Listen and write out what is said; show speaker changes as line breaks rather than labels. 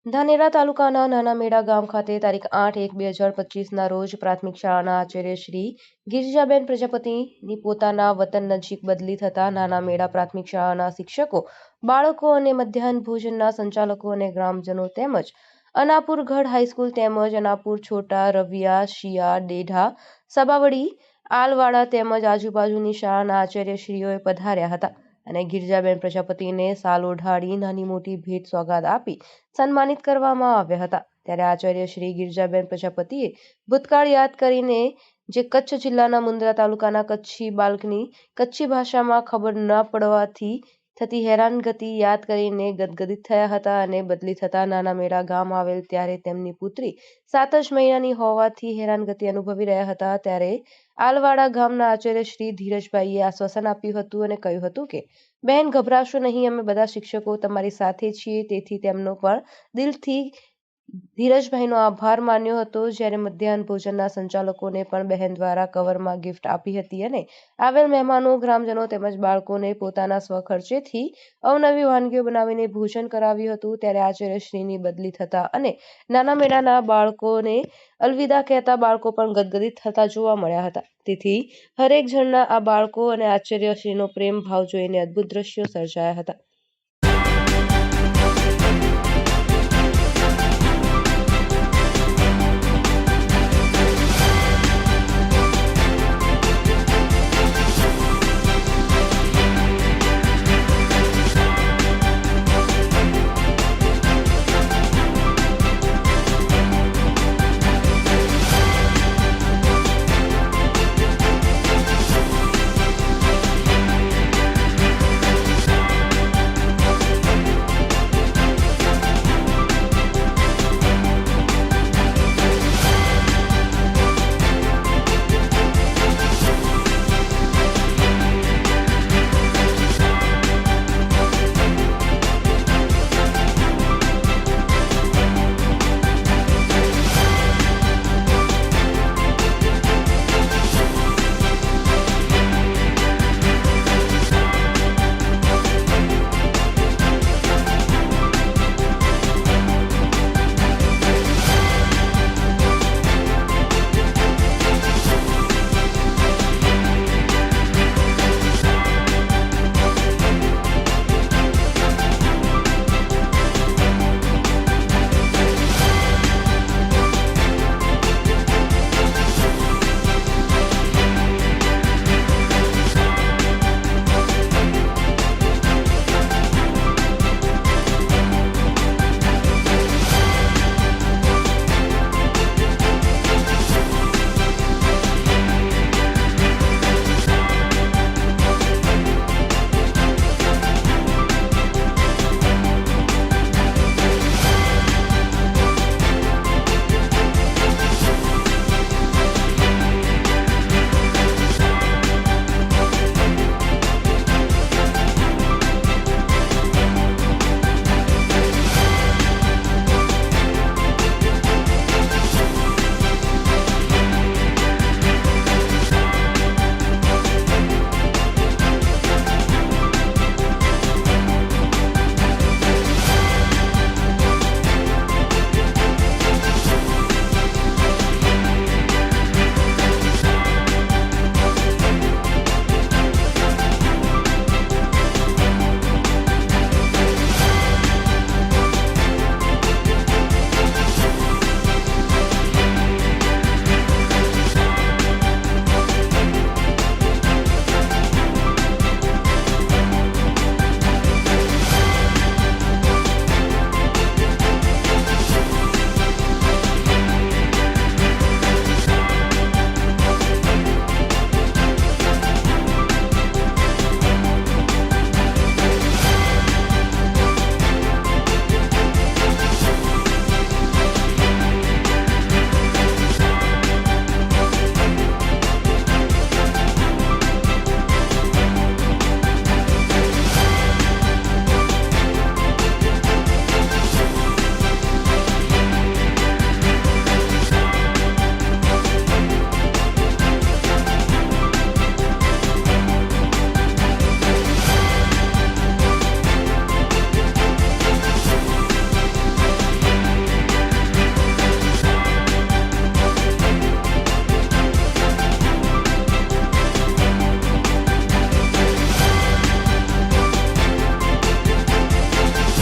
ધાનેરા તાલુકાના નાના મેડા ગામ ખાતે તારીખ 8/1/2025ના રોજ પ્રાથમિક શાળાના આચાર્ય શ્રી ગિરિજાબેન પ્રજાપતિની પોતાના વતન નજીક બદલી થતા નાના મેડા પ્રાથમિક શાળાના શિક્ષકો, બાળકો અને મધ્યાહન ભોજનના સંચાલકો અને ગ્રામજનો તેમજ અનાપુર ગઢ હાઈસ્કૂલ તેમજ અનાપુર છોટા રવિયા શિયા ડેઢા સબાવડી આલવાડા તેમજ આજુબાજુની શાળાના આચાર્યશ્રીઓએ પધાર્યા હતા અને ગિરિજાબેન પ્રજાપતિને શાલ ઓઢાડી નાની મોટી ભેટ સોગાદ આપી સન્માનિત કરવામાં આવ્યા હતા। ત્યારે આચાર્ય શ્રી ગિરિજાબેન પ્રજાપતિએ ભૂતકાળ યાદ કરીને જે કચ્છ જિલ્લાના મુન્દ્રા તાલુકાના કચ્છી બાળકની કચ્છી ભાષામાં ખબર ન પડવાથી થતી હેરાનગતિ યાદ કરીને ગદગદિત થયા હતા અને બદલી થતા નાના મેડા ગામ આવેલ ત્યારે તેમની પુત્રી 7 જ મહિનાની હોવાથી હેરાનગતિ અનુભવી રહ્યા હતા। ત્યારે આલવાડા ગામના આચાર્ય શ્રી ધીરજભાઈએ આશ્વાસન આપ્યું હતું અને કહ્યું હતું કે બહેન ગભરાશો નહીં, અમે બધા શિક્ષકો તમારી સાથે છીએ। તેથી તેમનો પણ દિલથી ધીરજભાઈનો આભાર માન્યો હતો। જ્યારે મધ્યાહન ભોજનના સંચાલકોને પણ બહેન દ્વારા કવરમાં ગિફ્ટ આપી હતી અને આવેલ મહેમાનો, ગ્રામજનો તેમજ બાળકોને પોતાના સ્વખર્ચેથી અવનવી વાનગીઓ બનાવીને ભોજન કરાવ્યું હતું। ત્યારે આચાર્યશ્રીની બદલી થતા અને નાના મેડાના બાળકોને અલવિદા કહેતા બાળકો પણ ગદગદિત થતા જોવા મળ્યા હતા। તેથી હરેક જણના આ બાળકો અને આચાર્યશ્રીનો પ્રેમ ભાવ જોઈને અદ્ભુત દ્રશ્યો સર્જાયા હતા।